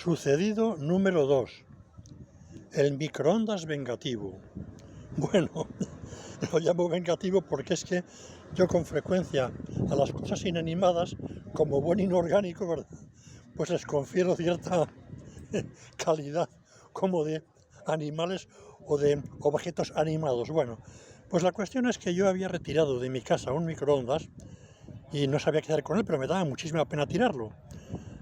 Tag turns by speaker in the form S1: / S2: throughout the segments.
S1: Sucedido número 2. El microondas vengativo. Bueno, lo llamo vengativo porque es que yo con frecuencia a las cosas inanimadas, como buen inorgánico, ¿verdad?, pues les confiero cierta calidad como de animales o de objetos animados. Bueno, pues la cuestión es que yo había retirado de mi casa un microondas y no sabía qué hacer con él, pero me daba muchísima pena tirarlo.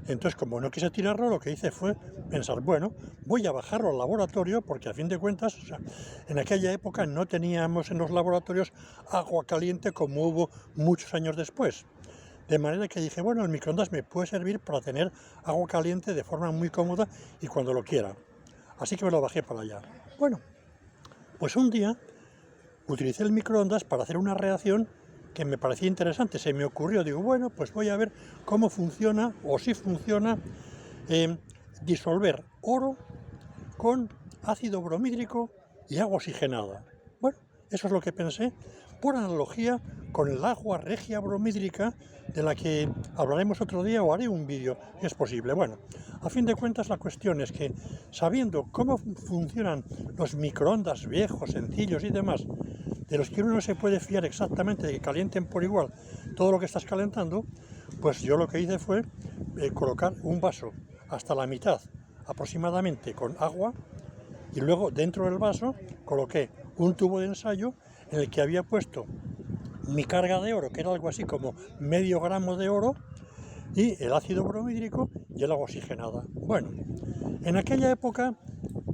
S1: Entonces, como no quise tirarlo, lo que hice fue pensar, bueno, voy a bajarlo al laboratorio, porque a fin de cuentas, o sea, en aquella época no teníamos en los laboratorios agua caliente como hubo muchos años después. De manera que dije, bueno, el microondas me puede servir para tener agua caliente de forma muy cómoda y cuando lo quiera. Así que me lo bajé para allá. Bueno, pues un día utilicé el microondas para hacer una reacción que me parecía interesante. Se me ocurrió, digo, bueno, pues voy a ver cómo funciona, o si funciona, disolver oro con ácido bromhídrico y agua oxigenada. Bueno, eso es lo que pensé, por analogía con el agua regia bromhídrica, de la que hablaremos otro día o haré un vídeo, si es posible. Bueno, a fin de cuentas la cuestión es que, sabiendo cómo funcionan los microondas viejos, sencillos y demás, de los que uno no se puede fiar exactamente de que calienten por igual todo lo que estás calentando, pues yo lo que hice fue colocar un vaso hasta la mitad aproximadamente con agua, y luego dentro del vaso coloqué un tubo de ensayo en el que había puesto mi carga de oro, que era algo así como medio gramo de oro, y el ácido bromhídrico y el agua oxigenada. Bueno, en aquella época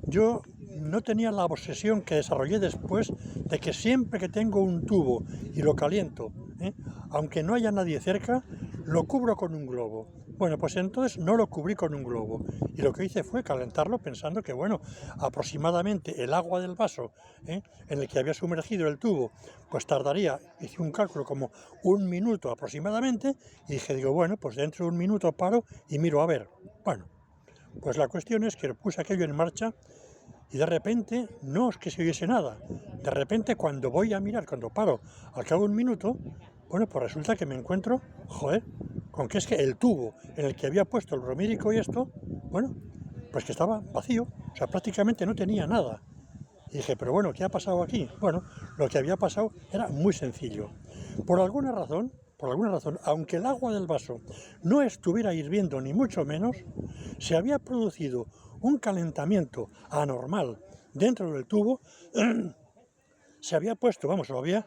S1: yo no tenía la obsesión que desarrollé después de que siempre que tengo un tubo y lo caliento, aunque no haya nadie cerca, lo cubro con un globo. Bueno, pues entonces no lo cubrí con un globo y lo que hice fue calentarlo pensando que, bueno, aproximadamente el agua del vaso en el que había sumergido el tubo, pues tardaría, hice un cálculo como 1 minuto aproximadamente, y dije, digo, bueno, pues dentro de 1 minuto paro y miro a ver. Bueno, pues la cuestión es que puse aquello en marcha y de repente, no es que se oyese nada, de repente cuando voy a mirar, cuando paro al cabo de 1 minuto, bueno, pues resulta que me encuentro, joder, con que es que el tubo en el que había puesto el bromhídrico y esto, bueno, pues que estaba vacío, o sea, prácticamente no tenía nada. Y dije, pero bueno, ¿qué ha pasado aquí? Bueno, lo que había pasado era muy sencillo. Por alguna razón, aunque el agua del vaso no estuviera hirviendo ni mucho menos, se había producido un calentamiento anormal dentro del tubo. Se había puesto, vamos, lo había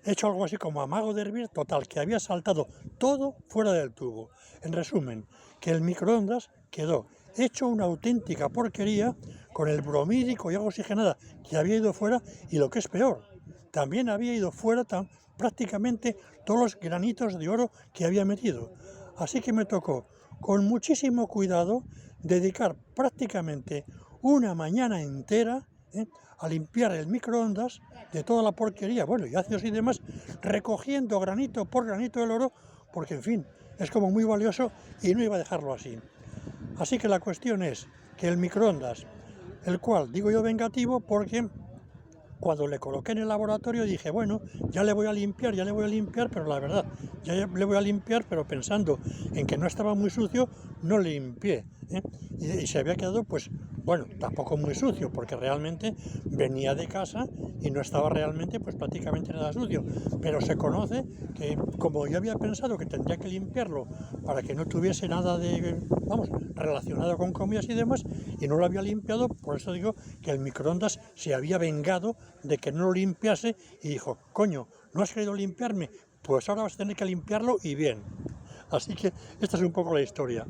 S1: hecho algo así como amago de hervir, total, que había saltado todo fuera del tubo. En resumen, que el microondas quedó hecho una auténtica porquería, con el bromhídrico y agua oxigenada que había ido fuera, y lo que es peor, también había ido fuera prácticamente todos los granitos de oro que había metido. Así que me tocó, con muchísimo cuidado, dedicar prácticamente una mañana entera a limpiar el microondas de toda la porquería, bueno, y ácidos y demás, recogiendo granito por granito el oro, porque en fin, es como muy valioso y no iba a dejarlo así. Así que la cuestión es que el microondas, el cual digo yo vengativo porque cuando le coloqué en el laboratorio dije, bueno, ya le voy a limpiar, pero la verdad, ya le voy a limpiar, pero pensando en que no estaba muy sucio, no le limpié, y se había quedado, pues, bueno, tampoco muy sucio, porque realmente venía de casa y no estaba realmente, pues, prácticamente nada sucio, pero se conoce que, como yo había pensado que tendría que limpiarlo para que no tuviese nada de, vamos, relacionado con comidas y demás, y no lo había limpiado, por eso digo que el microondas se había vengado de que no lo limpiase y dijo, coño, ¿no has querido limpiarme? Pues ahora vas a tener que limpiarlo y bien. Así que esta es un poco la historia.